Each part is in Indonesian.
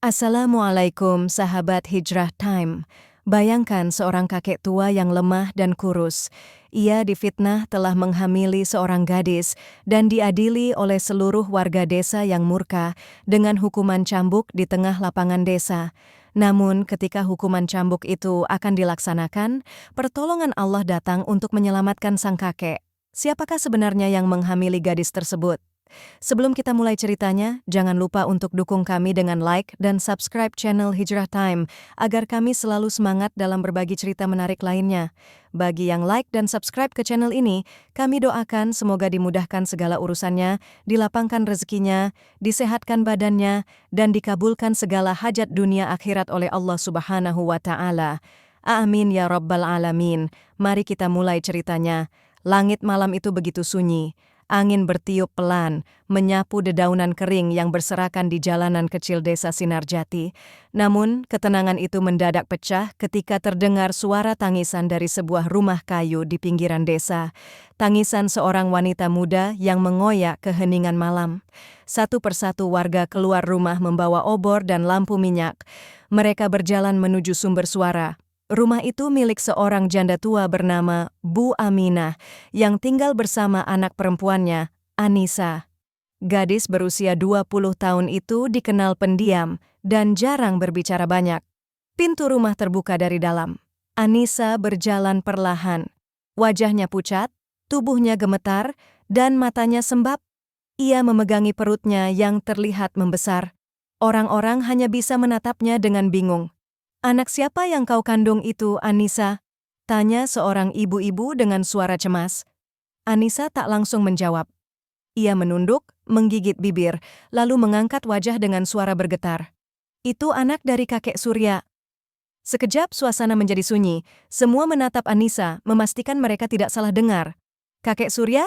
Assalamualaikum sahabat Hijrah Time. Bayangkan seorang kakek tua yang lemah dan kurus. Ia difitnah telah menghamili seorang gadis dan diadili oleh seluruh warga desa yang murka dengan hukuman cambuk di tengah lapangan desa. Namun ketika hukuman cambuk itu akan dilaksanakan, pertolongan Allah datang untuk menyelamatkan sang kakek. Siapakah sebenarnya yang menghamili gadis tersebut? Sebelum kita mulai ceritanya, jangan lupa untuk dukung kami dengan like dan subscribe channel Hijrah Time agar kami selalu semangat dalam berbagi cerita menarik lainnya. Bagi yang like dan subscribe ke channel ini, kami doakan semoga dimudahkan segala urusannya, dilapangkan rezekinya, disehatkan badannya, dan dikabulkan segala hajat dunia akhirat oleh Allah Subhanahu wa Ta'ala. Amin ya Rabbal Alamin. Mari kita mulai ceritanya. Langit malam itu begitu sunyi. Angin bertiup pelan, menyapu dedaunan kering yang berserakan di jalanan kecil desa Sinarjati. Namun, ketenangan itu mendadak pecah ketika terdengar suara tangisan dari sebuah rumah kayu di pinggiran desa. Tangisan seorang wanita muda yang mengoyak keheningan malam. Satu persatu warga keluar rumah membawa obor dan lampu minyak. Mereka berjalan menuju sumber suara. Rumah itu milik seorang janda tua bernama Bu Aminah yang tinggal bersama anak perempuannya, Anissa. Gadis berusia 20 tahun itu dikenal pendiam dan jarang berbicara banyak. Pintu rumah terbuka dari dalam. Anissa berjalan perlahan. Wajahnya pucat, tubuhnya gemetar, dan matanya sembab. Ia memegangi perutnya yang terlihat membesar. Orang-orang hanya bisa menatapnya dengan bingung. "Anak siapa yang kau kandung itu, Anissa?" tanya seorang ibu-ibu dengan suara cemas. Anissa tak langsung menjawab. Ia menunduk, menggigit bibir, lalu mengangkat wajah dengan suara bergetar. "Itu anak dari kakek Surya." Sekejap suasana menjadi sunyi. Semua menatap Anissa, memastikan mereka tidak salah dengar. "Kakek Surya?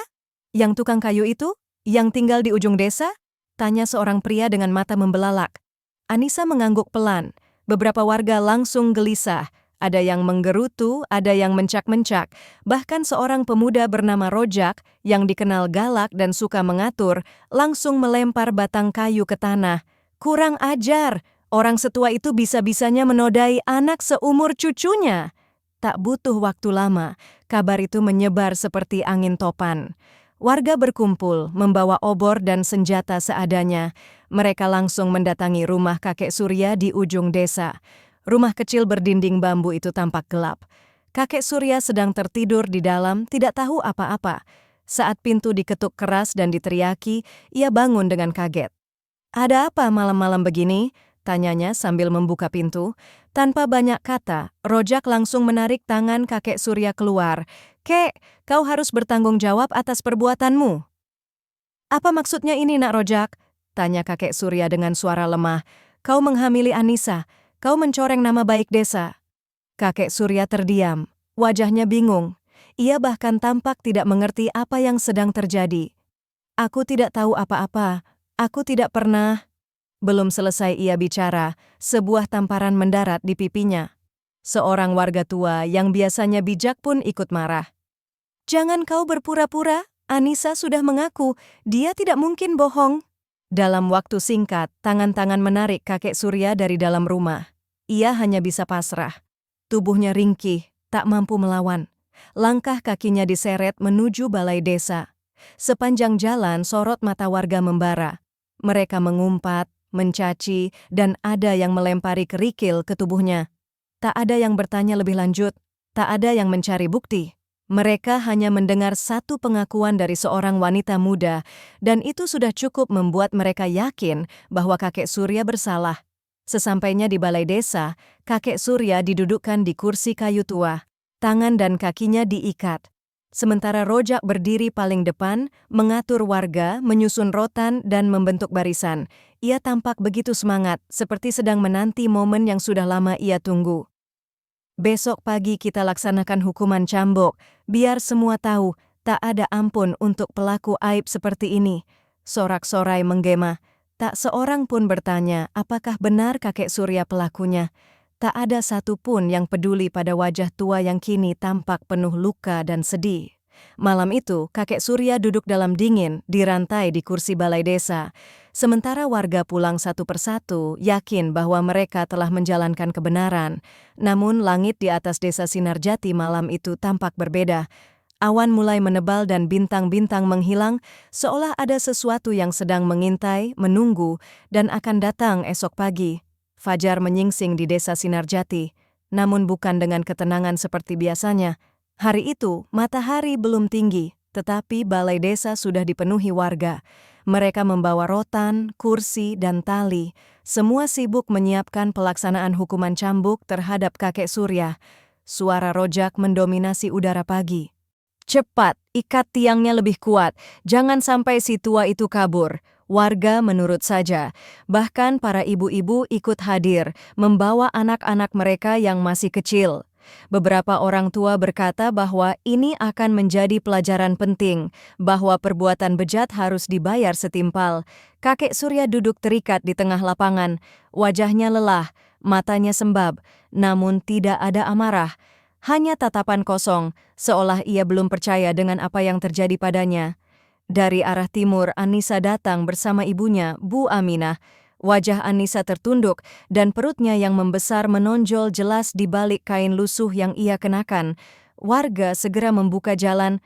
Yang tukang kayu itu? Yang tinggal di ujung desa?" tanya seorang pria dengan mata membelalak. Anissa mengangguk pelan. Beberapa warga langsung gelisah, ada yang menggerutu, ada yang mencak-mencak. Bahkan seorang pemuda bernama Rojak, yang dikenal galak dan suka mengatur, langsung melempar batang kayu ke tanah. "Kurang ajar, orang setua itu bisa-bisanya menodai anak seumur cucunya." Tak butuh waktu lama, kabar itu menyebar seperti angin topan. Warga berkumpul, membawa obor dan senjata seadanya. Mereka langsung mendatangi rumah kakek Surya di ujung desa. Rumah kecil berdinding bambu itu tampak gelap. Kakek Surya sedang tertidur di dalam, tidak tahu apa-apa. Saat pintu diketuk keras dan diteriaki, ia bangun dengan kaget. "Ada apa malam-malam begini?" tanyanya sambil membuka pintu. Tanpa banyak kata, Rojak langsung menarik tangan kakek Surya keluar. "Kek, kau harus bertanggung jawab atas perbuatanmu." "Apa maksudnya ini, Nak Rojak?" tanya kakek Surya dengan suara lemah. "Kau menghamili Anissa, kau mencoreng nama baik desa." Kakek Surya terdiam, wajahnya bingung. Ia bahkan tampak tidak mengerti apa yang sedang terjadi. "Aku tidak tahu apa-apa, aku tidak pernah..." Belum selesai ia bicara, sebuah tamparan mendarat di pipinya. Seorang warga tua yang biasanya bijak pun ikut marah. "Jangan kau berpura-pura, Anissa sudah mengaku, dia tidak mungkin bohong." Dalam waktu singkat, tangan-tangan menarik kakek Surya dari dalam rumah. Ia hanya bisa pasrah. Tubuhnya ringkih, tak mampu melawan. Langkah kakinya diseret menuju balai desa. Sepanjang jalan sorot mata warga membara. Mereka mengumpat, mencaci, dan ada yang melempari kerikil ke tubuhnya. Tak ada yang bertanya lebih lanjut, tak ada yang mencari bukti. Mereka hanya mendengar satu pengakuan dari seorang wanita muda, dan itu sudah cukup membuat mereka yakin bahwa kakek Surya bersalah. Sesampainya di balai desa, kakek Surya didudukkan di kursi kayu tua. Tangan dan kakinya diikat. Sementara Rojak berdiri paling depan, mengatur warga, menyusun rotan, dan membentuk barisan. Ia tampak begitu semangat, seperti sedang menanti momen yang sudah lama ia tunggu. "Besok pagi kita laksanakan hukuman cambuk, biar semua tahu, tak ada ampun untuk pelaku aib seperti ini." Sorak-sorai menggema. Tak seorang pun bertanya apakah benar kakek Surya pelakunya. Tak ada satupun yang peduli pada wajah tua yang kini tampak penuh luka dan sedih. Malam itu, kakek Surya duduk dalam dingin, dirantai di kursi balai desa. Sementara warga pulang satu persatu, yakin bahwa mereka telah menjalankan kebenaran. Namun langit di atas desa Sinarjati malam itu tampak berbeda. Awan mulai menebal dan bintang-bintang menghilang, seolah ada sesuatu yang sedang mengintai, menunggu, dan akan datang esok pagi. Fajar menyingsing di desa Sinarjati, namun bukan dengan ketenangan seperti biasanya. Hari itu, matahari belum tinggi, tetapi balai desa sudah dipenuhi warga. Mereka membawa rotan, kursi, dan tali. Semua sibuk menyiapkan pelaksanaan hukuman cambuk terhadap kakek Surya. Suara rojak mendominasi udara pagi. Cepat, ikat tiangnya lebih kuat. Jangan sampai si tua itu kabur. Warga menurut saja. Bahkan para ibu-ibu ikut hadir, membawa anak-anak mereka yang masih kecil. Beberapa orang tua berkata bahwa ini akan menjadi pelajaran penting, bahwa perbuatan bejat harus dibayar setimpal. Kakek Surya duduk terikat di tengah lapangan, wajahnya lelah, matanya sembab, namun tidak ada amarah. Hanya tatapan kosong, seolah ia belum percaya dengan apa yang terjadi padanya. Dari arah timur, Anissa datang bersama ibunya, Bu Aminah. Wajah Anissa tertunduk dan perutnya yang membesar menonjol jelas di balik kain lusuh yang ia kenakan. Warga segera membuka jalan.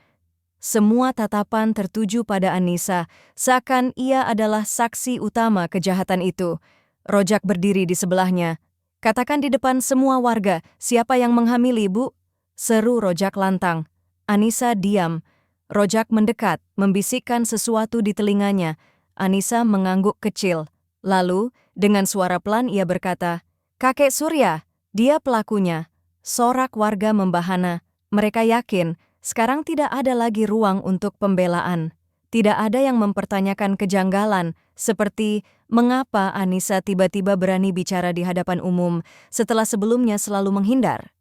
Semua tatapan tertuju pada Anissa, seakan ia adalah saksi utama kejahatan itu. Rojak berdiri di sebelahnya. Katakan di depan semua warga, siapa yang menghamili, Bu? Seru Rojak lantang. Anissa diam. Rojak mendekat, membisikkan sesuatu di telinganya. Anissa mengangguk kecil. Lalu, dengan suara pelan ia berkata, "Kakek Surya, dia pelakunya." Sorak warga membahana. Mereka yakin, sekarang tidak ada lagi ruang untuk pembelaan. Tidak ada yang mempertanyakan kejanggalan, seperti mengapa Anissa tiba-tiba berani bicara di hadapan umum setelah sebelumnya selalu menghindar.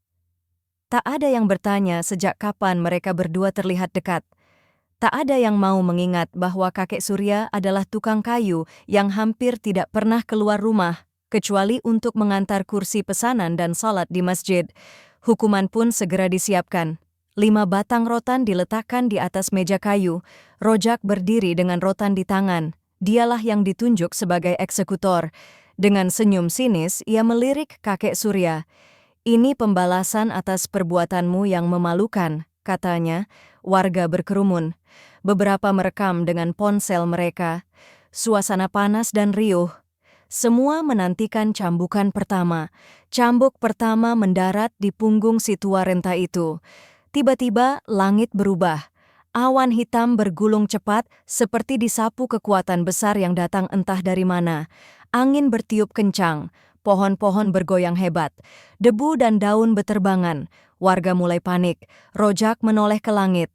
Tak ada yang bertanya sejak kapan mereka berdua terlihat dekat. Tak ada yang mau mengingat bahwa kakek Surya adalah tukang kayu yang hampir tidak pernah keluar rumah, kecuali untuk mengantar kursi pesanan dan salat di masjid. Hukuman pun segera disiapkan. 5 batang rotan diletakkan di atas meja kayu. Rojak berdiri dengan rotan di tangan. Dialah yang ditunjuk sebagai eksekutor. Dengan senyum sinis, ia melirik kakek Surya. "Ini pembalasan atas perbuatanmu yang memalukan," katanya. Warga berkerumun. Beberapa merekam dengan ponsel mereka. Suasana panas dan riuh. Semua menantikan cambukan pertama. Cambuk pertama mendarat di punggung si tua renta itu. Tiba-tiba langit berubah. Awan hitam bergulung cepat seperti disapu kekuatan besar yang datang entah dari mana. Angin bertiup kencang. Pohon-pohon bergoyang hebat. Debu dan daun beterbangan. Warga mulai panik. Rojak menoleh ke langit.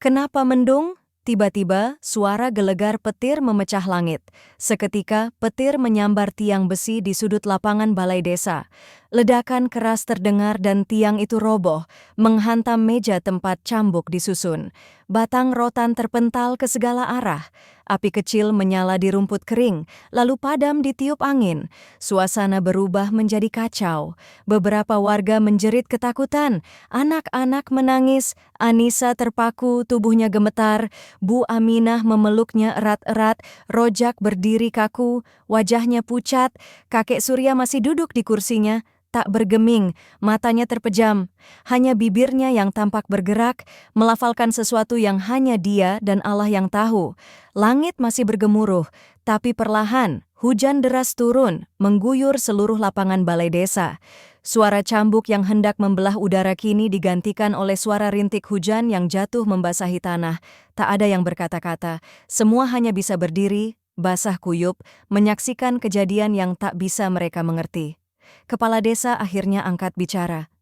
"Kenapa mendung?" Tiba-tiba, suara gelegar petir memecah langit. Seketika, petir menyambar tiang besi di sudut lapangan balai desa. Ledakan keras terdengar dan tiang itu roboh, menghantam meja tempat cambuk disusun. Batang rotan terpental ke segala arah. Api kecil menyala di rumput kering, lalu padam ditiup angin. Suasana berubah menjadi kacau. Beberapa warga menjerit ketakutan. Anak-anak menangis. Anissa terpaku, tubuhnya gemetar. Bu Aminah memeluknya erat-erat. Rojak berdiri kaku, wajahnya pucat. Kakek Surya masih duduk di kursinya, tak bergeming, matanya terpejam. Hanya bibirnya yang tampak bergerak, melafalkan sesuatu yang hanya dia dan Allah yang tahu. Langit masih bergemuruh, tapi perlahan, hujan deras turun, mengguyur seluruh lapangan balai desa. Suara cambuk yang hendak membelah udara kini digantikan oleh suara rintik hujan yang jatuh membasahi tanah. Tak ada yang berkata-kata, semua hanya bisa berdiri, basah kuyup, menyaksikan kejadian yang tak bisa mereka mengerti. Kepala desa akhirnya angkat bicara.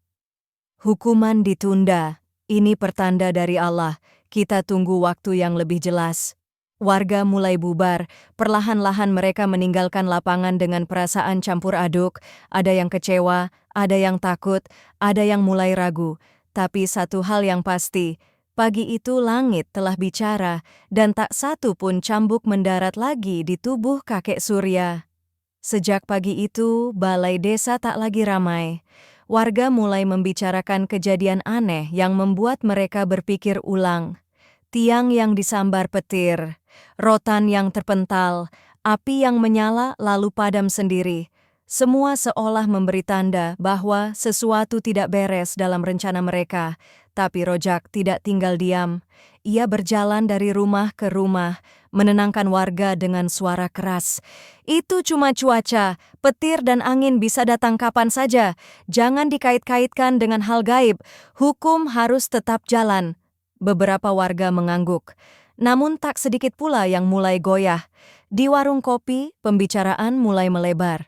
"Hukuman ditunda. Ini pertanda dari Allah. Kita tunggu waktu yang lebih jelas." Warga mulai bubar. Perlahan-lahan mereka meninggalkan lapangan dengan perasaan campur aduk. Ada yang kecewa, ada yang takut, ada yang mulai ragu. Tapi satu hal yang pasti, pagi itu langit telah bicara dan tak satu pun cambuk mendarat lagi di tubuh kakek Surya. Sejak pagi itu, balai desa tak lagi ramai. Warga mulai membicarakan kejadian aneh yang membuat mereka berpikir ulang. Tiang yang disambar petir, rotan yang terpental, Api yang menyala lalu padam sendiri. Semua seolah memberi tanda bahwa sesuatu tidak beres dalam rencana mereka. Tapi Rojak tidak tinggal diam. Ia berjalan dari rumah ke rumah, menenangkan warga dengan suara keras. Itu cuma cuaca, petir dan angin bisa datang kapan saja. Jangan dikait-kaitkan dengan hal gaib. Hukum harus tetap jalan. Beberapa warga mengangguk. Namun tak sedikit pula yang mulai goyah. Di warung kopi, pembicaraan mulai melebar.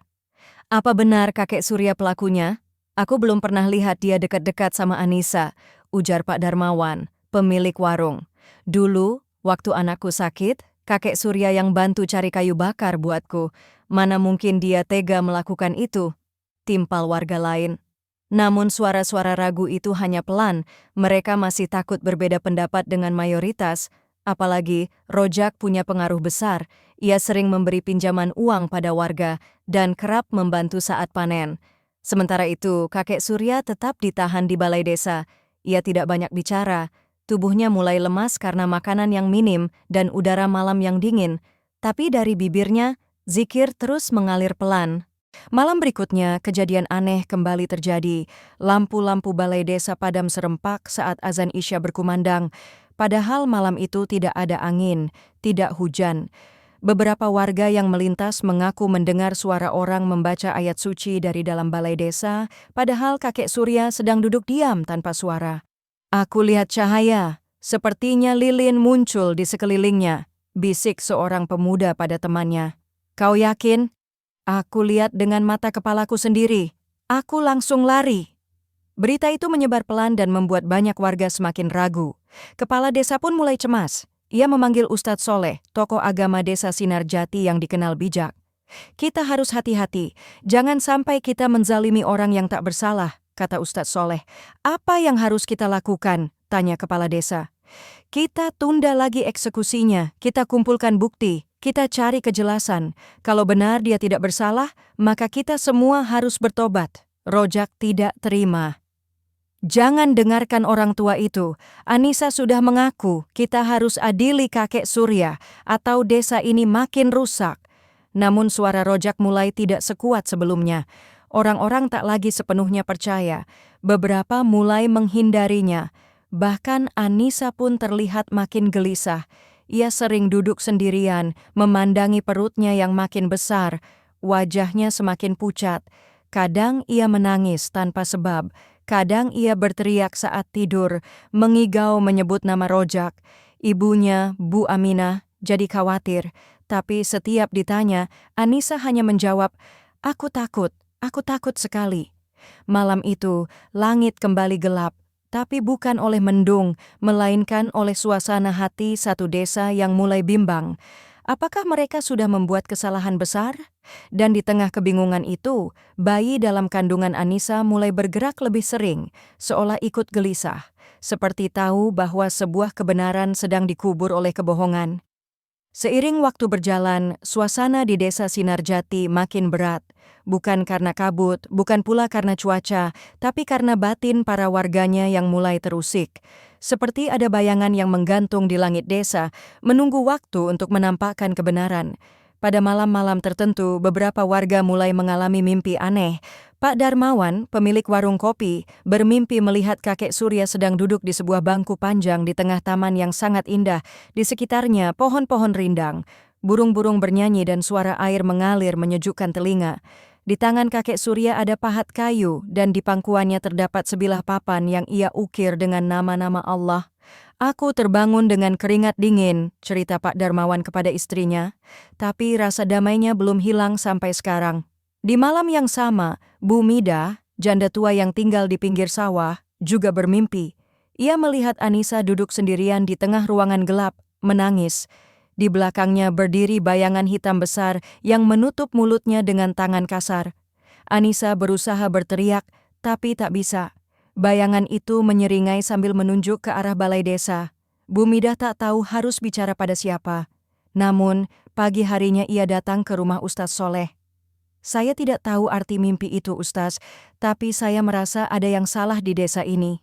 Apa benar kakek Surya pelakunya? Aku belum pernah lihat dia dekat-dekat sama Anissa, ujar Pak Darmawan, pemilik warung. Dulu, waktu anakku sakit, kakek Surya yang bantu cari kayu bakar buatku. Mana mungkin dia tega melakukan itu? Timpal warga lain. Namun suara-suara ragu itu hanya pelan, mereka masih takut berbeda pendapat dengan mayoritas. Apalagi, Rojak punya pengaruh besar. Ia sering memberi pinjaman uang pada warga dan kerap membantu saat panen. Sementara itu, kakek Surya tetap ditahan di balai desa. Ia tidak banyak bicara. Tubuhnya mulai lemas karena makanan yang minim dan udara malam yang dingin. Tapi dari bibirnya, zikir terus mengalir pelan. Malam berikutnya, kejadian aneh kembali terjadi. Lampu-lampu balai desa padam serempak saat azan Isya berkumandang. Padahal malam itu tidak ada angin, tidak hujan. Beberapa warga yang melintas mengaku mendengar suara orang membaca ayat suci dari dalam balai desa, padahal kakek Surya sedang duduk diam tanpa suara. Aku lihat cahaya, sepertinya lilin muncul di sekelilingnya, bisik seorang pemuda pada temannya. Kau yakin? Aku lihat dengan mata kepalaku sendiri. Aku langsung lari. Berita itu menyebar pelan dan membuat banyak warga semakin ragu. Kepala desa pun mulai cemas. Ia memanggil Ustadz Soleh, tokoh agama desa Sinarjati yang dikenal bijak. Kita harus hati-hati, jangan sampai kita menzalimi orang yang tak bersalah, kata Ustadz Soleh. Apa yang harus kita lakukan? Tanya kepala desa. Kita tunda lagi eksekusinya, kita kumpulkan bukti, kita cari kejelasan. Kalau benar dia tidak bersalah, maka kita semua harus bertobat. Rojak tidak terima. Jangan dengarkan orang tua itu. Anissa sudah mengaku kita harus adili kakek Surya atau desa ini makin rusak. Namun suara Rojak mulai tidak sekuat sebelumnya. Orang-orang tak lagi sepenuhnya percaya. Beberapa mulai menghindarinya. Bahkan Anissa pun terlihat makin gelisah. Ia sering duduk sendirian, memandangi perutnya yang makin besar. Wajahnya semakin pucat. Kadang ia menangis tanpa sebab. Kadang ia berteriak saat tidur, mengigau menyebut nama Rojak. Ibunya, Bu Aminah, jadi khawatir. Tapi setiap ditanya, Anissa hanya menjawab, aku takut sekali. Malam itu, langit kembali gelap. Tapi bukan oleh mendung, melainkan oleh suasana hati satu desa yang mulai bimbang. Apakah mereka sudah membuat kesalahan besar? Dan di tengah kebingungan itu, bayi dalam kandungan Anissa mulai bergerak lebih sering, seolah ikut gelisah, seperti tahu bahwa sebuah kebenaran sedang dikubur oleh kebohongan. Seiring waktu berjalan, suasana di desa Sinarjati makin berat. Bukan karena kabut, bukan pula karena cuaca, tapi karena batin para warganya yang mulai terusik. Seperti ada bayangan yang menggantung di langit desa, menunggu waktu untuk menampakkan kebenaran. Pada malam-malam tertentu, beberapa warga mulai mengalami mimpi aneh. Pak Darmawan, pemilik warung kopi, bermimpi melihat kakek Surya sedang duduk di sebuah bangku panjang di tengah taman yang sangat indah. Di sekitarnya, pohon-pohon rindang. Burung-burung bernyanyi dan suara air mengalir menyejukkan telinga. Di tangan kakek Surya ada pahat kayu dan di pangkuannya terdapat sebilah papan yang ia ukir dengan nama-nama Allah. Aku terbangun dengan keringat dingin, cerita Pak Darmawan kepada istrinya. Tapi rasa damainya belum hilang sampai sekarang. Di malam yang sama, Bu Mida, janda tua yang tinggal di pinggir sawah, juga bermimpi. Ia melihat Anissa duduk sendirian di tengah ruangan gelap, menangis. Di belakangnya berdiri bayangan hitam besar yang menutup mulutnya dengan tangan kasar. Anissa berusaha berteriak, tapi tak bisa. Bayangan itu menyeringai sambil menunjuk ke arah balai desa. Bu Midah tak tahu harus bicara pada siapa. Namun, pagi harinya ia datang ke rumah Ustadz Soleh. Saya tidak tahu arti mimpi itu, Ustadz, tapi saya merasa ada yang salah di desa ini.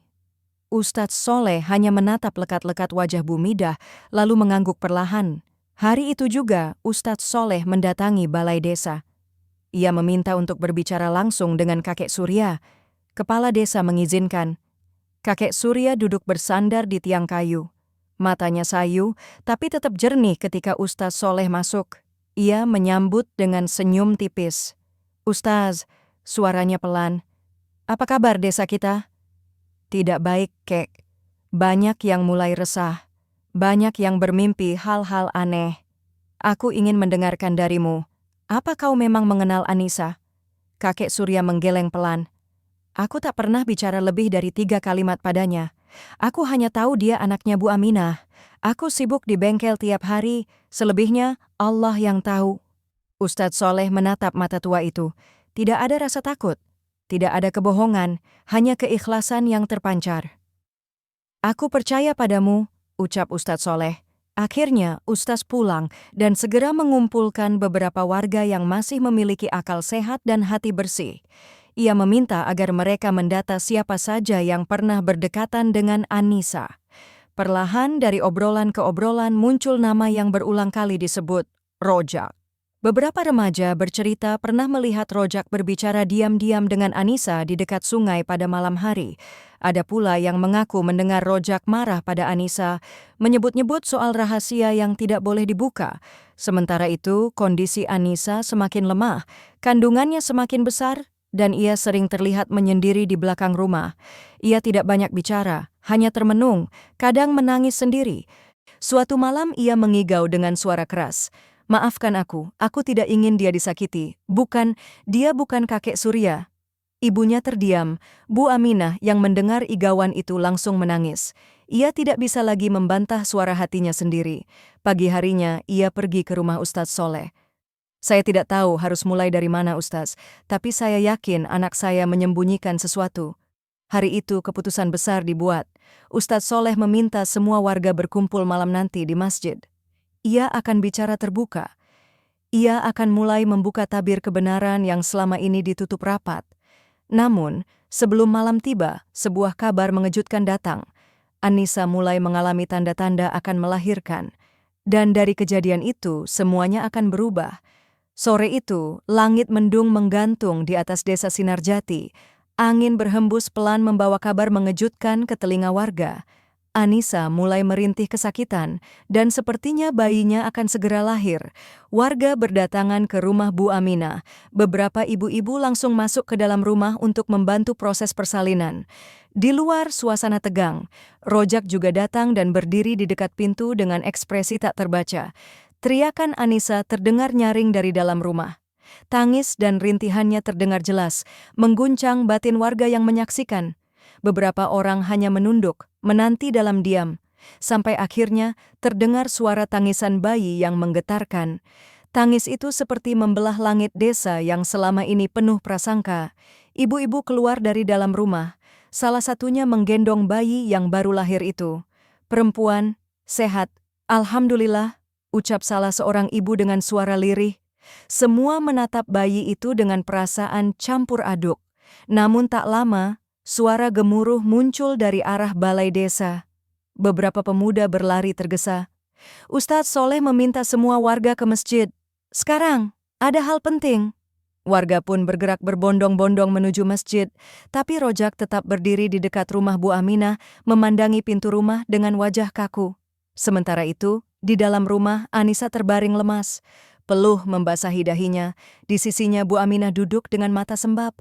Ustadz Soleh hanya menatap lekat-lekat wajah Bu Midah, lalu mengangguk perlahan. Hari itu juga, Ustadz Soleh mendatangi balai desa. Ia meminta untuk berbicara langsung dengan kakek Surya. Kepala desa mengizinkan. Kakek Surya duduk bersandar di tiang kayu. Matanya sayu, tapi tetap jernih ketika Ustadz Soleh masuk. Ia menyambut dengan senyum tipis. "Ustaz," suaranya pelan. "Apa kabar desa kita?" "Tidak baik, Kek. Banyak yang mulai resah. Banyak yang bermimpi hal-hal aneh. Aku ingin mendengarkan darimu. Apa kau memang mengenal Anissa?" Kakek Surya menggeleng pelan. "Aku tak pernah bicara lebih dari 3 kalimat padanya. Aku hanya tahu dia anaknya Bu Aminah. Aku sibuk di bengkel tiap hari, selebihnya Allah yang tahu." Ustadz Soleh menatap mata tua itu. Tidak ada rasa takut, tidak ada kebohongan, hanya keikhlasan yang terpancar. "Aku percaya padamu," ucap Ustadz Soleh. Akhirnya, Ustadz pulang dan segera mengumpulkan beberapa warga yang masih memiliki akal sehat dan hati bersih. Ia meminta agar mereka mendata siapa saja yang pernah berdekatan dengan Anissa. Perlahan dari obrolan ke obrolan muncul nama yang berulang kali disebut, Rojak. Beberapa remaja bercerita pernah melihat Rojak berbicara diam-diam dengan Anissa di dekat sungai pada malam hari. Ada pula yang mengaku mendengar Rojak marah pada Anissa, menyebut-nyebut soal rahasia yang tidak boleh dibuka. Sementara itu, kondisi Anissa semakin lemah, kandungannya semakin besar, dan ia sering terlihat menyendiri di belakang rumah. Ia tidak banyak bicara, hanya termenung, kadang menangis sendiri. Suatu malam ia mengigau dengan suara keras. "Maafkan aku tidak ingin dia disakiti. Dia bukan kakek Surya." Ibunya terdiam. Bu Aminah yang mendengar igauan itu langsung menangis. Ia tidak bisa lagi membantah suara hatinya sendiri. Pagi harinya ia pergi ke rumah Ustadz Soleh. "Saya tidak tahu harus mulai dari mana, Ustadz, tapi saya yakin anak saya menyembunyikan sesuatu." Hari itu keputusan besar dibuat. Ustadz Soleh meminta semua warga berkumpul malam nanti di masjid. Ia akan bicara terbuka. Ia akan mulai membuka tabir kebenaran yang selama ini ditutup rapat. Namun, sebelum malam tiba, sebuah kabar mengejutkan datang. Anissa mulai mengalami tanda-tanda akan melahirkan. Dan dari kejadian itu, semuanya akan berubah. Sore itu, langit mendung menggantung di atas desa Sinarjati. Angin berhembus pelan membawa kabar mengejutkan ke telinga warga. Anissa mulai merintih kesakitan, dan sepertinya bayinya akan segera lahir. Warga berdatangan ke rumah Bu Aminah. Beberapa ibu-ibu langsung masuk ke dalam rumah untuk membantu proses persalinan. Di luar suasana tegang, Rojak juga datang dan berdiri di dekat pintu dengan ekspresi tak terbaca. Teriakan Anissa terdengar nyaring dari dalam rumah. Tangis dan rintihannya terdengar jelas, mengguncang batin warga yang menyaksikan. Beberapa orang hanya menunduk, menanti dalam diam. Sampai akhirnya terdengar suara tangisan bayi yang menggetarkan. Tangis itu seperti membelah langit desa yang selama ini penuh prasangka. Ibu-ibu keluar dari dalam rumah. Salah satunya menggendong bayi yang baru lahir itu. "Perempuan, sehat. Alhamdulillah," ucap salah seorang ibu dengan suara lirih. Semua menatap bayi itu dengan perasaan campur aduk. Namun tak lama, suara gemuruh muncul dari arah balai desa. Beberapa pemuda berlari tergesa. Ustadz Soleh meminta semua warga ke masjid. "Sekarang, ada hal penting." Warga pun bergerak berbondong-bondong menuju masjid, tapi Rojak tetap berdiri di dekat rumah Bu Aminah, memandangi pintu rumah dengan wajah kaku. Sementara itu, di dalam rumah Anissa terbaring lemas. Peluh membasahi dahinya, di sisinya Bu Aminah duduk dengan mata sembab.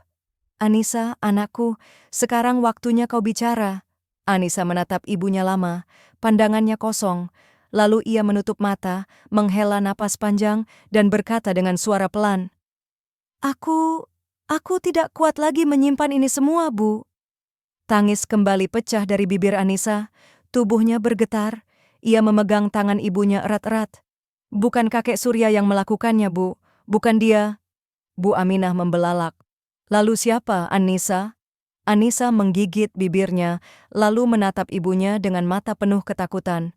"Anissa, anakku, sekarang waktunya kau bicara." Anissa menatap ibunya lama, pandangannya kosong. Lalu ia menutup mata, menghela napas panjang, dan berkata dengan suara pelan, Aku tidak kuat lagi menyimpan ini semua, Bu." Tangis kembali pecah dari bibir Anissa, tubuhnya bergetar, ia memegang tangan ibunya erat-erat. "Bukan kakek Surya yang melakukannya, Bu. Bukan dia." Bu Aminah membelalak. "Lalu siapa, Anissa?" Anissa menggigit bibirnya, lalu menatap ibunya dengan mata penuh ketakutan.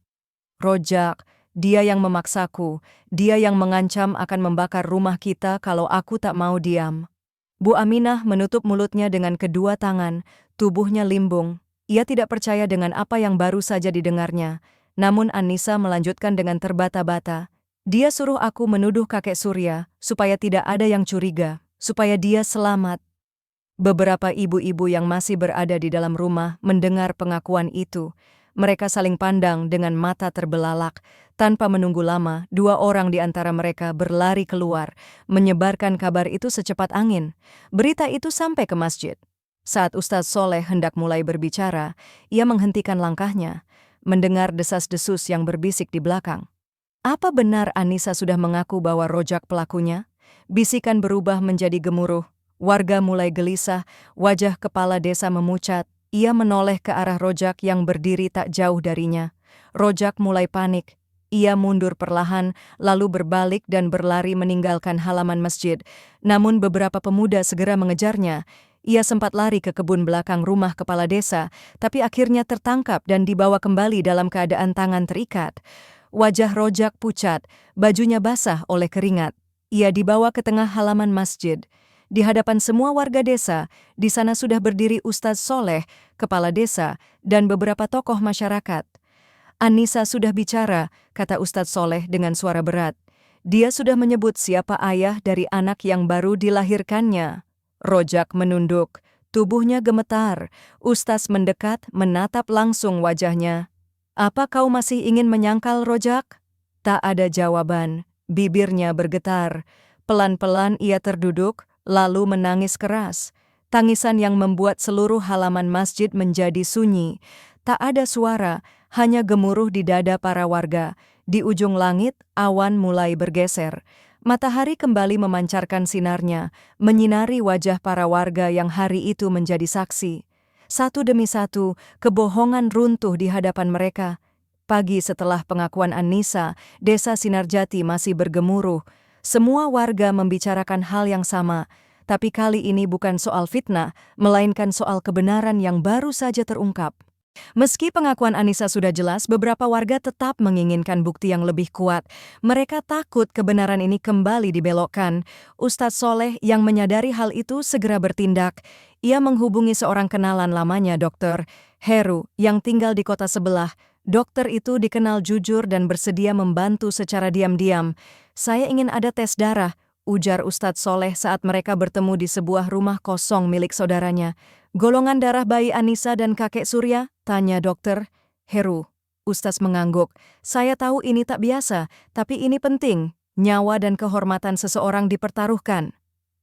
"Rojak, dia yang memaksaku, dia yang mengancam akan membakar rumah kita kalau aku tak mau diam." Bu Aminah menutup mulutnya dengan kedua tangan, tubuhnya limbung. Ia tidak percaya dengan apa yang baru saja didengarnya. Namun Anissa melanjutkan dengan terbata-bata. Dia suruh aku menuduh kakek Surya, supaya tidak ada yang curiga, supaya dia selamat. Beberapa ibu-ibu yang masih berada di dalam rumah mendengar pengakuan itu. Mereka saling pandang dengan mata terbelalak. Tanpa menunggu lama, dua orang di antara mereka berlari keluar, menyebarkan kabar itu secepat angin. Berita itu sampai ke masjid. Saat Ustadz Soleh hendak mulai berbicara, ia menghentikan langkahnya, mendengar desas-desus yang berbisik di belakang. Apa benar Anissa sudah mengaku bahwa Rojak pelakunya? Bisikan berubah menjadi gemuruh. Warga mulai gelisah, wajah kepala desa memucat. Ia menoleh ke arah Rojak yang berdiri tak jauh darinya. Rojak mulai panik. Ia mundur perlahan, lalu berbalik dan berlari meninggalkan halaman masjid. Namun beberapa pemuda segera mengejarnya. Ia sempat lari ke kebun belakang rumah kepala desa, tapi akhirnya tertangkap dan dibawa kembali dalam keadaan tangan terikat. Wajah Rojak pucat, bajunya basah oleh keringat. Ia dibawa ke tengah halaman masjid. Di hadapan semua warga desa, di sana sudah berdiri Ustadz Soleh, kepala desa, dan beberapa tokoh masyarakat. Anissa sudah bicara, kata Ustadz Soleh dengan suara berat. Dia sudah menyebut siapa ayah dari anak yang baru dilahirkannya. Rojak menunduk, tubuhnya gemetar. Ustadz mendekat, menatap langsung wajahnya. Apa kau masih ingin menyangkal, Rojak? Tak ada jawaban. Bibirnya bergetar. Pelan-pelan ia terduduk, lalu menangis keras. Tangisan yang membuat seluruh halaman masjid menjadi sunyi. Tak ada suara, hanya gemuruh di dada para warga. Di ujung langit, awan mulai bergeser. Matahari kembali memancarkan sinarnya, menyinari wajah para warga yang hari itu menjadi saksi. Satu demi satu, kebohongan runtuh di hadapan mereka. Pagi setelah pengakuan Anissa, desa Sinarjati masih bergemuruh. Semua warga membicarakan hal yang sama, tapi kali ini bukan soal fitnah, melainkan soal kebenaran yang baru saja terungkap. Meski pengakuan Anissa sudah jelas, beberapa warga tetap menginginkan bukti yang lebih kuat. Mereka takut kebenaran ini kembali dibelokkan. Ustadz Soleh yang menyadari hal itu segera bertindak. Ia menghubungi seorang kenalan lamanya, Dr. Heru, yang tinggal di kota sebelah. Dokter itu dikenal jujur dan bersedia membantu secara diam-diam. Saya ingin ada tes darah, ujar Ustadz Soleh saat mereka bertemu di sebuah rumah kosong milik saudaranya. Golongan darah bayi Anissa dan kakek Surya? Tanya dokter. Heru. Ustadz mengangguk. Saya tahu ini tak biasa, tapi ini penting. Nyawa dan kehormatan seseorang dipertaruhkan.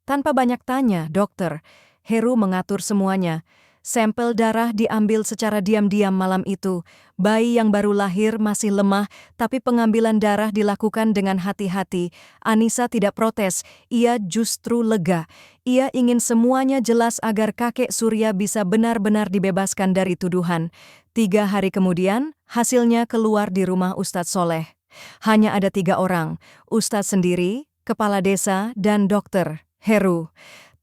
Tanpa banyak tanya, dokter. Heru mengatur semuanya. Sampel darah diambil secara diam-diam malam itu. Bayi yang baru lahir masih lemah, tapi pengambilan darah dilakukan dengan hati-hati. Anissa tidak protes, ia justru lega. Ia ingin semuanya jelas agar kakek Surya bisa benar-benar dibebaskan dari tuduhan. 3 hari kemudian, hasilnya keluar di rumah Ustadz Soleh. Hanya ada 3 orang, Ustadz sendiri, kepala desa, dan dokter, Heru.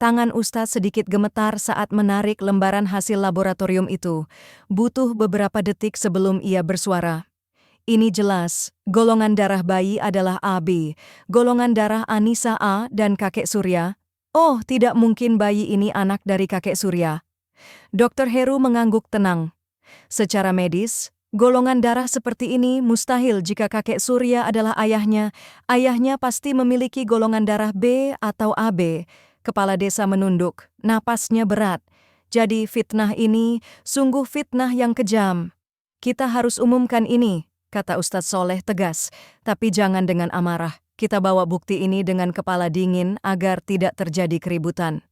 Tangan Ustadz sedikit gemetar saat menarik lembaran hasil laboratorium itu. Butuh beberapa detik sebelum ia bersuara. Ini jelas, golongan darah bayi adalah AB, golongan darah Anissa A dan kakek Surya. Oh, tidak mungkin bayi ini anak dari kakek Surya. Dokter Heru mengangguk tenang. Secara medis, golongan darah seperti ini mustahil jika kakek Surya adalah ayahnya. Ayahnya pasti memiliki golongan darah B atau AB. Kepala desa menunduk, napasnya berat. Jadi fitnah ini sungguh fitnah yang kejam. Kita harus umumkan ini, kata Ustadz Soleh tegas, tapi jangan dengan amarah. Kita bawa bukti ini dengan kepala dingin agar tidak terjadi keributan.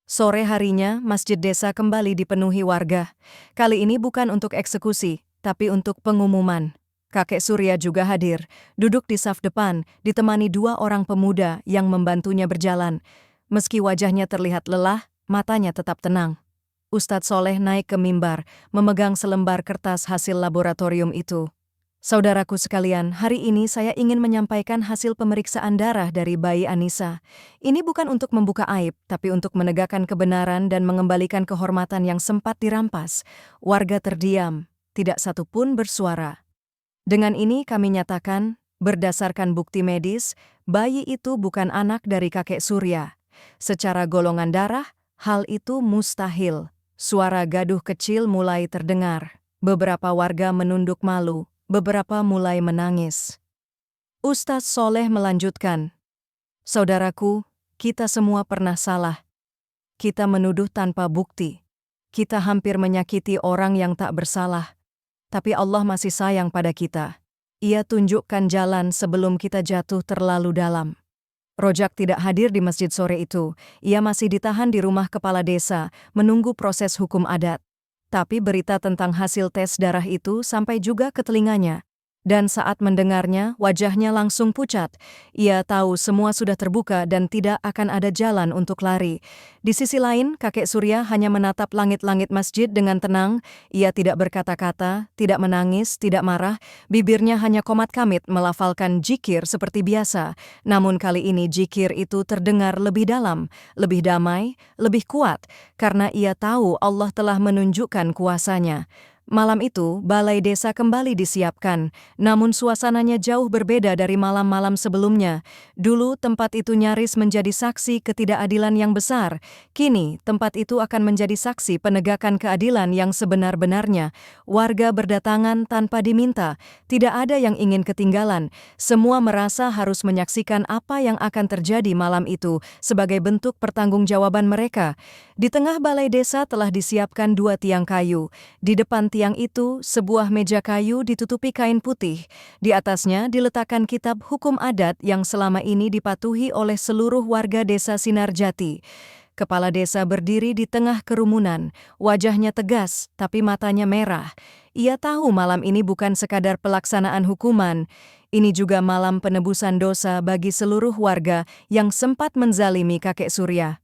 Sore harinya, masjid desa kembali dipenuhi warga. Kali ini bukan untuk eksekusi, tapi untuk pengumuman. Kakek Surya juga hadir, duduk di saf depan, ditemani 2 orang pemuda yang membantunya berjalan. Meski wajahnya terlihat lelah, matanya tetap tenang. Ustadz Soleh naik ke mimbar, memegang selembar kertas hasil laboratorium itu. Saudaraku sekalian, hari ini saya ingin menyampaikan hasil pemeriksaan darah dari bayi Anissa. Ini bukan untuk membuka aib, tapi untuk menegakkan kebenaran dan mengembalikan kehormatan yang sempat dirampas. Warga terdiam, tidak satu pun bersuara. Dengan ini kami nyatakan, berdasarkan bukti medis, bayi itu bukan anak dari kakek Surya. Secara golongan darah, hal itu mustahil. Suara gaduh kecil mulai terdengar. Beberapa warga menunduk malu, beberapa mulai menangis. Ustadz Soleh melanjutkan, "Saudaraku, kita semua pernah salah. Kita menuduh tanpa bukti. Kita hampir menyakiti orang yang tak bersalah. Tapi Allah masih sayang pada kita. Ia tunjukkan jalan sebelum kita jatuh terlalu dalam." Rojak tidak hadir di masjid sore itu. Ia masih ditahan di rumah kepala desa, menunggu proses hukum adat. Tapi berita tentang hasil tes darah itu sampai juga ke telinganya. Dan saat mendengarnya, wajahnya langsung pucat. Ia tahu semua sudah terbuka dan tidak akan ada jalan untuk lari. Di sisi lain, kakek Surya hanya menatap langit-langit masjid dengan tenang. Ia tidak berkata-kata, tidak menangis, tidak marah. Bibirnya hanya komat-kamit melafalkan jikir seperti biasa. Namun kali ini jikir itu terdengar lebih dalam, lebih damai, lebih kuat. Karena ia tahu Allah telah menunjukkan kuasanya. Malam itu, balai desa kembali disiapkan, namun suasananya jauh berbeda dari malam-malam sebelumnya. Dulu tempat itu nyaris menjadi saksi ketidakadilan yang besar. Kini, tempat itu akan menjadi saksi penegakan keadilan yang sebenar-benarnya. Warga berdatangan tanpa diminta, tidak ada yang ingin ketinggalan. Semua merasa harus menyaksikan apa yang akan terjadi malam itu sebagai bentuk pertanggungjawaban mereka. Di tengah balai desa telah disiapkan 2 tiang kayu. Di depan tiang itu, sebuah meja kayu ditutupi kain putih. Di atasnya diletakkan kitab hukum adat yang selama ini dipatuhi oleh seluruh warga desa Sinarjati. Kepala desa berdiri di tengah kerumunan, wajahnya tegas tapi matanya merah. Ia tahu malam ini bukan sekadar pelaksanaan hukuman, ini juga malam penebusan dosa bagi seluruh warga yang sempat menzalimi kakek Surya.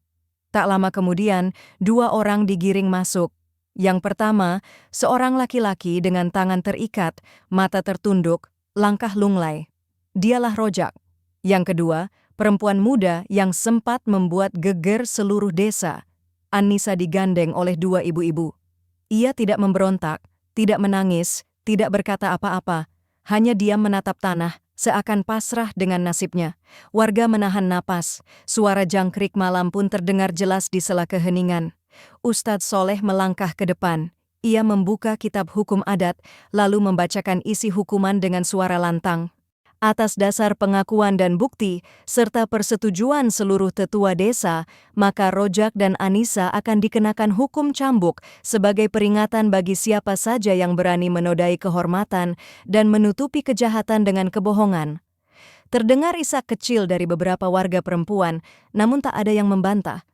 Tak lama kemudian, 2 orang digiring masuk. Yang pertama, seorang laki-laki dengan tangan terikat, mata tertunduk, langkah lunglai. Dialah Rojak. Yang kedua, perempuan muda yang sempat membuat geger seluruh desa. Anissa digandeng oleh 2 ibu-ibu. Ia tidak memberontak, tidak menangis, tidak berkata apa-apa. Hanya diam menatap tanah, seakan pasrah dengan nasibnya. Warga menahan napas, suara jangkrik malam pun terdengar jelas di sela keheningan. Ustadz Soleh melangkah ke depan. Ia membuka kitab hukum adat, lalu membacakan isi hukuman dengan suara lantang. Atas dasar pengakuan dan bukti, serta persetujuan seluruh tetua desa, maka Rojak dan Anissa akan dikenakan hukum cambuk sebagai peringatan bagi siapa saja yang berani menodai kehormatan dan menutupi kejahatan dengan kebohongan. Terdengar isak kecil dari beberapa warga perempuan, namun tak ada yang membantah.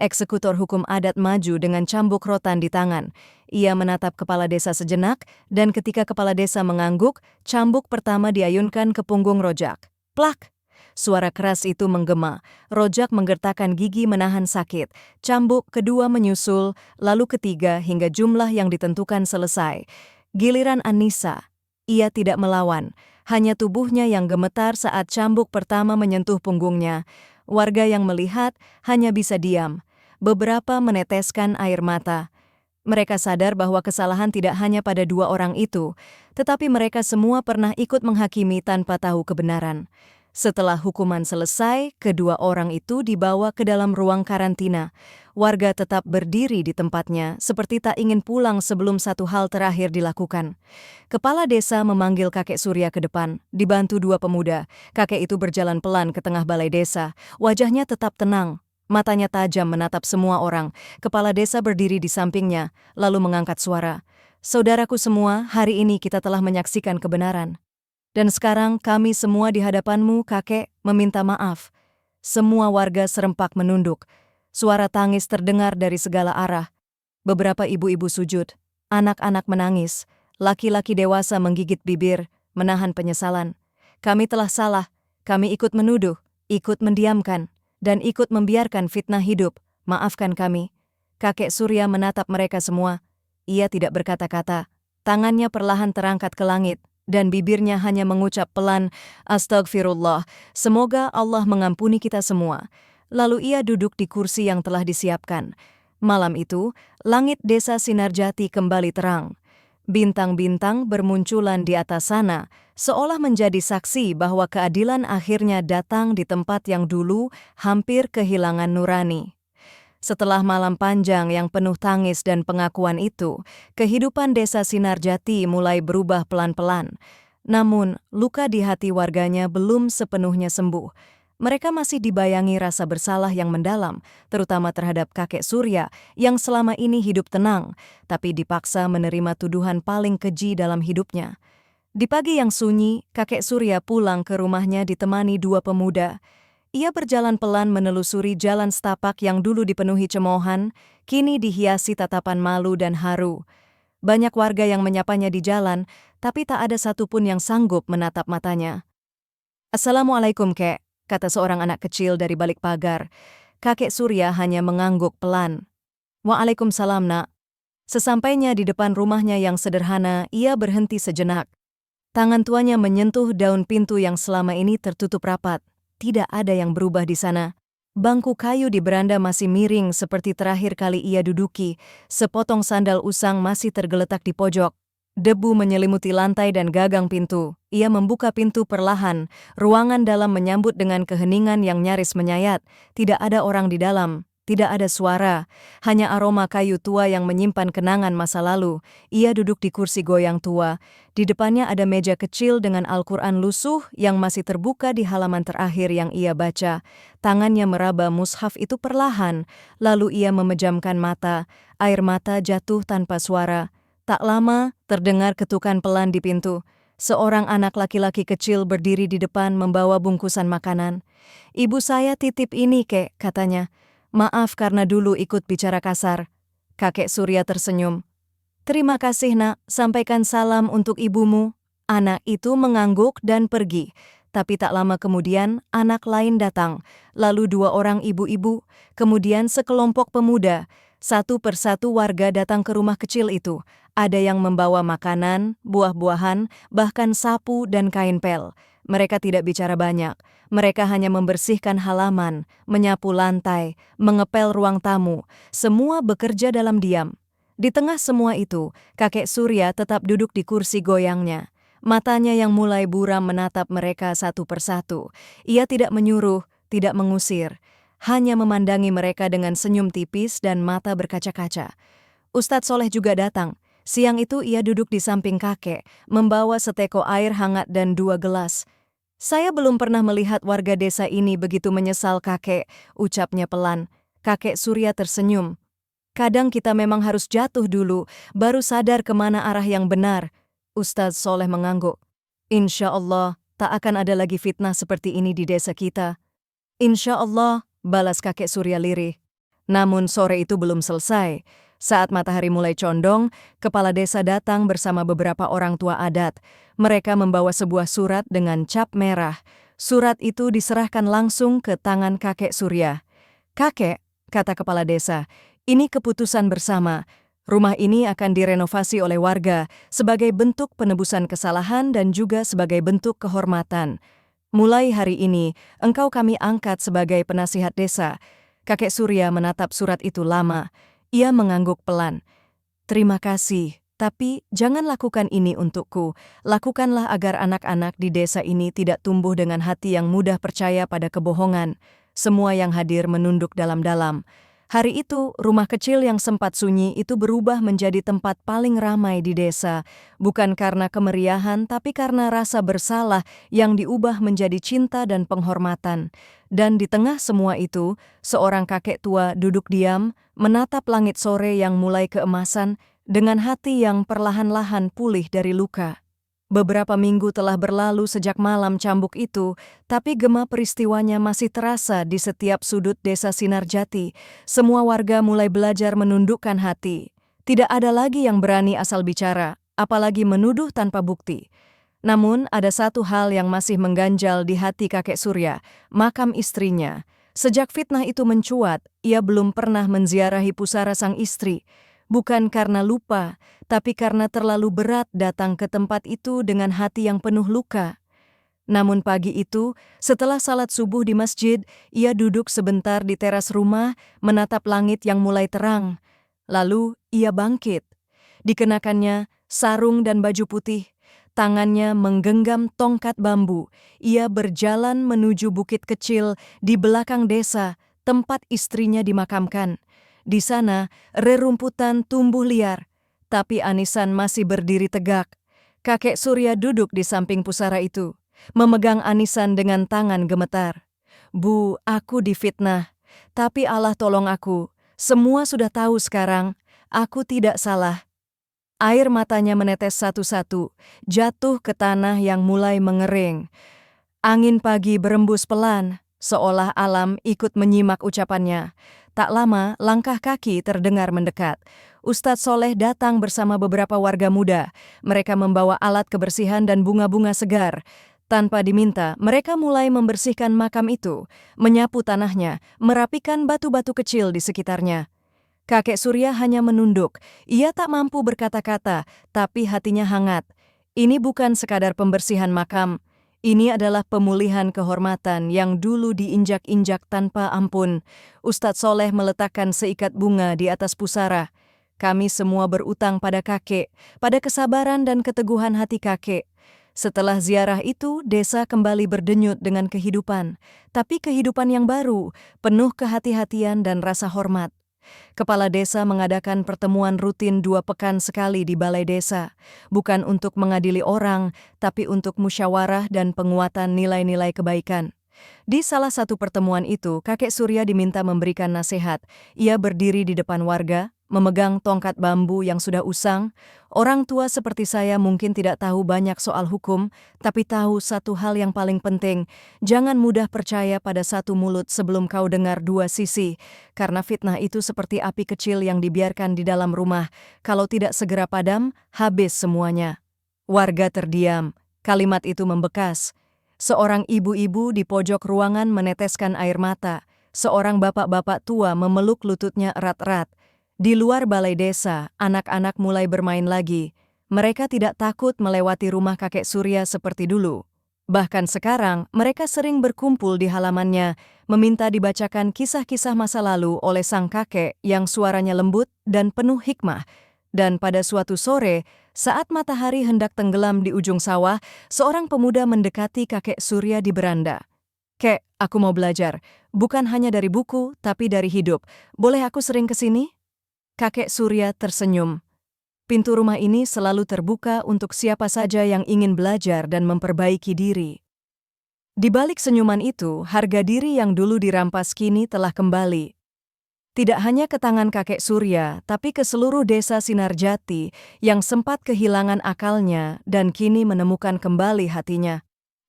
Eksekutor hukum adat maju dengan cambuk rotan di tangan. Ia menatap kepala desa sejenak, dan ketika kepala desa mengangguk, cambuk pertama diayunkan ke punggung Rojak. Plak! Suara keras itu menggema. Rojak menggertakkan gigi menahan sakit. Cambuk kedua menyusul, lalu ketiga hingga jumlah yang ditentukan selesai. Giliran Anissa. Ia tidak melawan. Hanya tubuhnya yang gemetar saat cambuk pertama menyentuh punggungnya. Warga yang melihat hanya bisa diam. Beberapa meneteskan air mata. Mereka sadar bahwa kesalahan tidak hanya pada 2 orang itu, tetapi mereka semua pernah ikut menghakimi tanpa tahu kebenaran. Setelah hukuman selesai, kedua orang itu dibawa ke dalam ruang karantina. Warga tetap berdiri di tempatnya, seperti tak ingin pulang sebelum satu hal terakhir dilakukan. Kepala desa memanggil kakek Surya ke depan, dibantu 2 pemuda. Kakek itu berjalan pelan ke tengah balai desa. Wajahnya tetap tenang. Matanya tajam menatap semua orang. Kepala desa berdiri di sampingnya, lalu mengangkat suara. "Saudaraku semua, hari ini kita telah menyaksikan kebenaran. Dan sekarang kami semua di hadapanmu, kakek, meminta maaf." Semua warga serempak menunduk. Suara tangis terdengar dari segala arah. Beberapa ibu-ibu sujud. Anak-anak menangis. Laki-laki dewasa menggigit bibir, menahan penyesalan. "Kami telah salah. Kami ikut menuduh, ikut mendiamkan, dan ikut membiarkan fitnah hidup. Maafkan kami." Kakek Surya menatap mereka semua. Ia tidak berkata-kata. Tangannya perlahan terangkat ke langit, dan bibirnya hanya mengucap pelan, "Astagfirullah, semoga Allah mengampuni kita semua." Lalu ia duduk di kursi yang telah disiapkan. Malam itu, langit desa Sinarjati kembali terang. Bintang-bintang bermunculan di atas sana, seolah menjadi saksi bahwa keadilan akhirnya datang di tempat yang dulu hampir kehilangan nurani. Setelah malam panjang yang penuh tangis dan pengakuan itu, kehidupan desa Sinarjati mulai berubah pelan-pelan. Namun, luka di hati warganya belum sepenuhnya sembuh. Mereka masih dibayangi rasa bersalah yang mendalam, terutama terhadap kakek Surya yang selama ini hidup tenang, tapi dipaksa menerima tuduhan paling keji dalam hidupnya. Di pagi yang sunyi, kakek Surya pulang ke rumahnya ditemani dua pemuda. Ia berjalan pelan menelusuri jalan setapak yang dulu dipenuhi cemoohan, kini dihiasi tatapan malu dan haru. Banyak warga yang menyapanya di jalan, tapi tak ada satupun yang sanggup menatap matanya. "Assalamualaikum, Kek," kata seorang anak kecil dari balik pagar. Kakek Surya hanya mengangguk pelan. "Waalaikumsalam, Nak." Sesampainya di depan rumahnya yang sederhana, ia berhenti sejenak. Tangan tuanya menyentuh daun pintu yang selama ini tertutup rapat. Tidak ada yang berubah di sana. Bangku kayu di beranda masih miring seperti terakhir kali ia duduki. Sepotong sandal usang masih tergeletak di pojok. Debu menyelimuti lantai dan gagang pintu. Ia membuka pintu perlahan. Ruangan dalam menyambut dengan keheningan yang nyaris menyayat. Tidak ada orang di dalam. Tidak ada suara, hanya aroma kayu tua yang menyimpan kenangan masa lalu. Ia duduk di kursi goyang tua. Di depannya ada meja kecil dengan Al-Quran lusuh yang masih terbuka di halaman terakhir yang ia baca. Tangannya meraba mushaf itu perlahan, lalu ia memejamkan mata. Air mata jatuh tanpa suara. Tak lama, terdengar ketukan pelan di pintu. Seorang anak laki-laki kecil berdiri di depan membawa bungkusan makanan. "Ibu saya titip ini, Kek," katanya. "Maaf karena dulu ikut bicara kasar." Kakek Surya tersenyum. "Terima kasih, Nak, sampaikan salam untuk ibumu." Anak itu mengangguk dan pergi. Tapi tak lama kemudian, anak lain datang. Lalu dua orang ibu-ibu, kemudian sekelompok pemuda. Satu persatu warga datang ke rumah kecil itu. Ada yang membawa makanan, buah-buahan, bahkan sapu dan kain pel. Mereka tidak bicara banyak. Mereka hanya membersihkan halaman, menyapu lantai, mengepel ruang tamu. Semua bekerja dalam diam. Di tengah semua itu, kakek Surya tetap duduk di kursi goyangnya. Matanya yang mulai buram menatap mereka satu persatu. Ia tidak menyuruh, tidak mengusir. Hanya memandangi mereka dengan senyum tipis dan mata berkaca-kaca. Ustadz Soleh juga datang. Siang itu ia duduk di samping kakek, membawa seteko air hangat dan 2 gelas. "Saya belum pernah melihat warga desa ini begitu menyesal, Kakek," ucapnya pelan. Kakek Surya tersenyum. "Kadang kita memang harus jatuh dulu, baru sadar kemana arah yang benar." Ustadz Soleh mengangguk. "Insya Allah, tak akan ada lagi fitnah seperti ini di desa kita." "Insya Allah," balas kakek Surya lirih. Namun sore itu belum selesai. Saat matahari mulai condong, kepala desa datang bersama beberapa orang tua adat. Mereka membawa sebuah surat dengan cap merah. Surat itu diserahkan langsung ke tangan kakek Surya. "Kakek," kata kepala desa, "ini keputusan bersama. Rumah ini akan direnovasi oleh warga sebagai bentuk penebusan kesalahan dan juga sebagai bentuk kehormatan. Mulai hari ini, engkau kami angkat sebagai penasihat desa." Kakek Surya menatap surat itu lama. Ia mengangguk pelan. "Terima kasih, tapi jangan lakukan ini untukku. Lakukanlah agar anak-anak di desa ini tidak tumbuh dengan hati yang mudah percaya pada kebohongan." Semua yang hadir menunduk dalam-dalam. Hari itu, rumah kecil yang sempat sunyi itu berubah menjadi tempat paling ramai di desa. Bukan karena kemeriahan, tapi karena rasa bersalah yang diubah menjadi cinta dan penghormatan. Dan di tengah semua itu, seorang kakek tua duduk diam, menatap langit sore yang mulai keemasan, dengan hati yang perlahan-lahan pulih dari luka. Beberapa minggu telah berlalu sejak malam cambuk itu, tapi gema peristiwanya masih terasa di setiap sudut desa Sinarjati. Semua warga mulai belajar menundukkan hati. Tidak ada lagi yang berani asal bicara, apalagi menuduh tanpa bukti. Namun, ada satu hal yang masih mengganjal di hati kakek Surya, makam istrinya. Sejak fitnah itu mencuat, ia belum pernah menziarahi pusara sang istri. Bukan karena lupa, tapi karena terlalu berat datang ke tempat itu dengan hati yang penuh luka. Namun pagi itu, setelah salat subuh di masjid, ia duduk sebentar di teras rumah, menatap langit yang mulai terang. Lalu, ia bangkit. Dikenakannya sarung dan baju putih. Tangannya menggenggam tongkat bambu. Ia berjalan menuju bukit kecil di belakang desa, tempat istrinya dimakamkan. Di sana, rerumputan tumbuh liar, tapi Anisan masih berdiri tegak. Kakek Surya duduk di samping pusara itu, memegang anisan dengan tangan gemetar. Bu, aku difitnah. Tapi Allah tolong aku. Semua sudah tahu sekarang. Aku tidak salah. Air matanya menetes satu-satu, jatuh ke tanah yang mulai mengering. Angin pagi berembus pelan, seolah alam ikut menyimak ucapannya. Tak lama, langkah kaki terdengar mendekat. Ustadz Soleh datang bersama beberapa warga muda. Mereka membawa alat kebersihan dan bunga-bunga segar. Tanpa diminta, mereka mulai membersihkan makam itu, menyapu tanahnya, merapikan batu-batu kecil di sekitarnya. Kakek Surya hanya menunduk. Ia tak mampu berkata-kata, tapi hatinya hangat. Ini bukan sekadar pembersihan makam. Ini adalah pemulihan kehormatan yang dulu diinjak-injak tanpa ampun. Ustadz Soleh meletakkan seikat bunga di atas pusara. Kami semua berutang pada kakek, pada kesabaran dan keteguhan hati kakek. Setelah ziarah itu, desa kembali berdenyut dengan kehidupan. Tapi kehidupan yang baru, penuh kehati-hatian dan rasa hormat. Kepala desa mengadakan pertemuan rutin 2 pekan sekali di balai desa, bukan untuk mengadili orang, tapi untuk musyawarah dan penguatan nilai-nilai kebaikan. Di salah satu pertemuan itu, kakek Surya diminta memberikan nasihat. Ia berdiri di depan warga, memegang tongkat bambu yang sudah usang. Orang tua seperti saya mungkin tidak tahu banyak soal hukum, tapi tahu satu hal yang paling penting. Jangan mudah percaya pada satu mulut sebelum kau dengar 2 sisi, karena fitnah itu seperti api kecil yang dibiarkan di dalam rumah. Kalau tidak segera padam, habis semuanya. Warga terdiam. Kalimat itu membekas. Seorang ibu-ibu di pojok ruangan meneteskan air mata. Seorang bapak-bapak tua memeluk lututnya erat-erat. Di luar balai desa, anak-anak mulai bermain lagi. Mereka tidak takut melewati rumah kakek Surya seperti dulu. Bahkan sekarang, mereka sering berkumpul di halamannya, meminta dibacakan kisah-kisah masa lalu oleh sang kakek yang suaranya lembut dan penuh hikmah. Dan pada suatu sore, saat matahari hendak tenggelam di ujung sawah, seorang pemuda mendekati kakek Surya di beranda. "Kek, aku mau belajar. Bukan hanya dari buku, tapi dari hidup. Boleh aku sering ke sini?" Kakek Surya tersenyum. Pintu rumah ini selalu terbuka untuk siapa saja yang ingin belajar dan memperbaiki diri. Di balik senyuman itu, harga diri yang dulu dirampas kini telah kembali. Tidak hanya ke tangan kakek Surya, tapi ke seluruh desa Sinarjati yang sempat kehilangan akalnya dan kini menemukan kembali hatinya.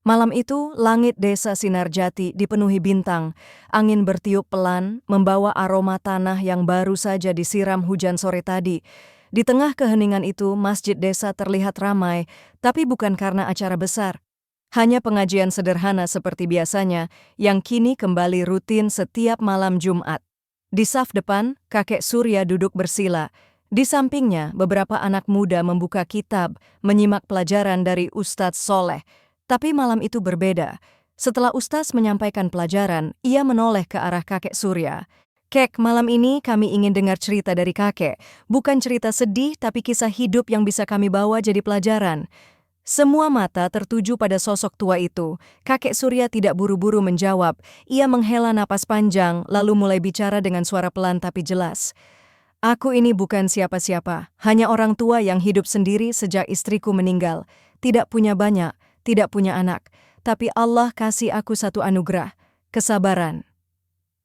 Malam itu, langit desa Sinarjati dipenuhi bintang. Angin bertiup pelan, membawa aroma tanah yang baru saja disiram hujan sore tadi. Di tengah keheningan itu, masjid desa terlihat ramai, tapi bukan karena acara besar. Hanya pengajian sederhana seperti biasanya, yang kini kembali rutin setiap malam Jumat. Di saf depan, kakek Surya duduk bersila. Di sampingnya, beberapa anak muda membuka kitab, menyimak pelajaran dari Ustadz Soleh. Tapi malam itu berbeda. Setelah Ustadz menyampaikan pelajaran, ia menoleh ke arah kakek Surya. "Kek, malam ini kami ingin dengar cerita dari kakek. Bukan cerita sedih, tapi kisah hidup yang bisa kami bawa jadi pelajaran." Semua mata tertuju pada sosok tua itu. Kakek Surya tidak buru-buru menjawab. Ia menghela napas panjang, lalu mulai bicara dengan suara pelan tapi jelas. "Aku ini bukan siapa-siapa, hanya orang tua yang hidup sendiri sejak istriku meninggal. Tidak punya banyak, tidak punya anak. Tapi Allah kasih aku satu anugerah, kesabaran."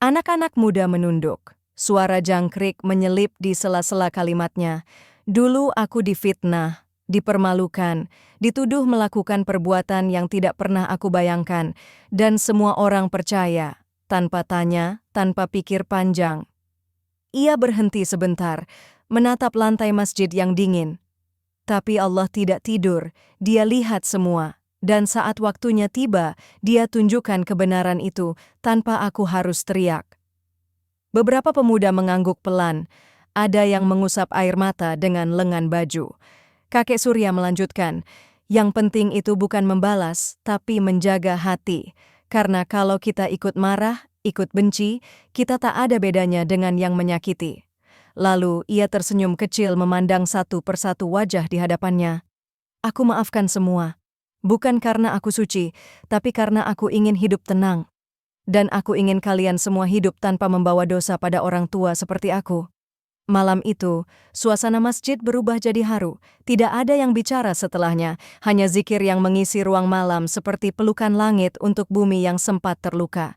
Anak-anak muda menunduk. Suara jangkrik menyelip di sela-sela kalimatnya. "Dulu aku difitnah, dipermalukan, dituduh melakukan perbuatan yang tidak pernah aku bayangkan, dan semua orang percaya, tanpa tanya, tanpa pikir panjang." Ia berhenti sebentar, menatap lantai masjid yang dingin. Tapi Allah tidak tidur, Dia lihat semua, dan saat waktunya tiba, Dia tunjukkan kebenaran itu tanpa aku harus teriak. Beberapa pemuda mengangguk pelan, ada yang mengusap air mata dengan lengan baju. Kakek Surya melanjutkan, "Yang penting itu bukan membalas, tapi menjaga hati. Karena kalau kita ikut marah, ikut benci, kita tak ada bedanya dengan yang menyakiti." Lalu ia tersenyum kecil memandang satu persatu wajah di hadapannya. "Aku maafkan semua. Bukan karena aku suci, tapi karena aku ingin hidup tenang. Dan aku ingin kalian semua hidup tanpa membawa dosa pada orang tua seperti aku." Malam itu, suasana masjid berubah jadi haru. Tidak ada yang bicara setelahnya, hanya zikir yang mengisi ruang malam seperti pelukan langit untuk bumi yang sempat terluka.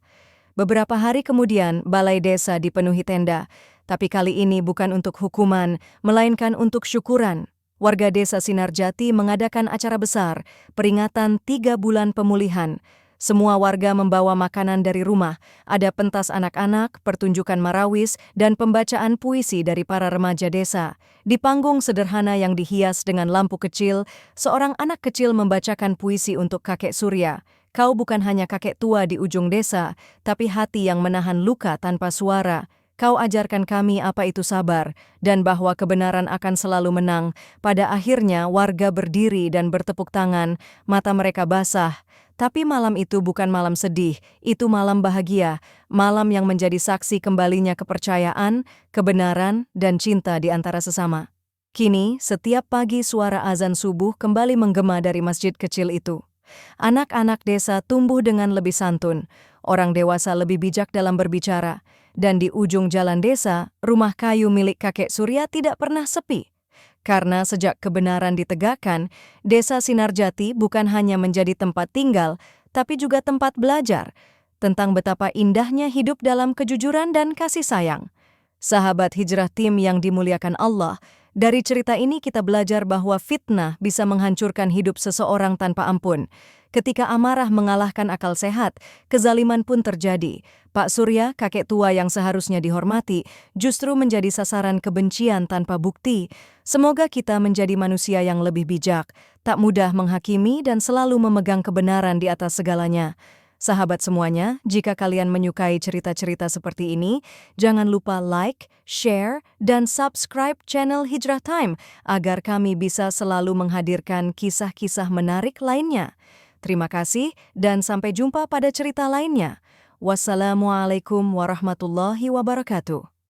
Beberapa hari kemudian, balai desa dipenuhi tenda. Tapi kali ini bukan untuk hukuman, melainkan untuk syukuran. Warga desa Sinarjati mengadakan acara besar, peringatan 3 bulan pemulihan. Semua warga membawa makanan dari rumah, ada pentas anak-anak, pertunjukan marawis, dan pembacaan puisi dari para remaja desa. Di panggung sederhana yang dihias dengan lampu kecil, seorang anak kecil membacakan puisi untuk kakek Surya. Kau bukan hanya kakek tua di ujung desa, tapi hati yang menahan luka tanpa suara. Kau ajarkan kami apa itu sabar, dan bahwa kebenaran akan selalu menang. Pada akhirnya warga berdiri dan bertepuk tangan, mata mereka basah. Tapi malam itu bukan malam sedih, itu malam bahagia, malam yang menjadi saksi kembalinya kepercayaan, kebenaran, dan cinta di antara sesama. Kini, setiap pagi suara azan subuh kembali menggema dari masjid kecil itu. Anak-anak desa tumbuh dengan lebih santun, orang dewasa lebih bijak dalam berbicara, dan di ujung jalan desa, rumah kayu milik kakek Surya tidak pernah sepi. Karena sejak kebenaran ditegakkan, desa Sinarjati bukan hanya menjadi tempat tinggal, tapi juga tempat belajar tentang betapa indahnya hidup dalam kejujuran dan kasih sayang. Sahabat Hijrah Tim yang dimuliakan Allah, dari cerita ini kita belajar bahwa fitnah bisa menghancurkan hidup seseorang tanpa ampun. Ketika amarah mengalahkan akal sehat, kezaliman pun terjadi. Pak Surya, kakek tua yang seharusnya dihormati, justru menjadi sasaran kebencian tanpa bukti. Semoga kita menjadi manusia yang lebih bijak, tak mudah menghakimi dan selalu memegang kebenaran di atas segalanya. Sahabat semuanya, jika kalian menyukai cerita-cerita seperti ini, jangan lupa like, share, dan subscribe channel Hijrah Time agar kami bisa selalu menghadirkan kisah-kisah menarik lainnya. Terima kasih dan sampai jumpa pada cerita lainnya. Wassalamualaikum warahmatullahi wabarakatuh.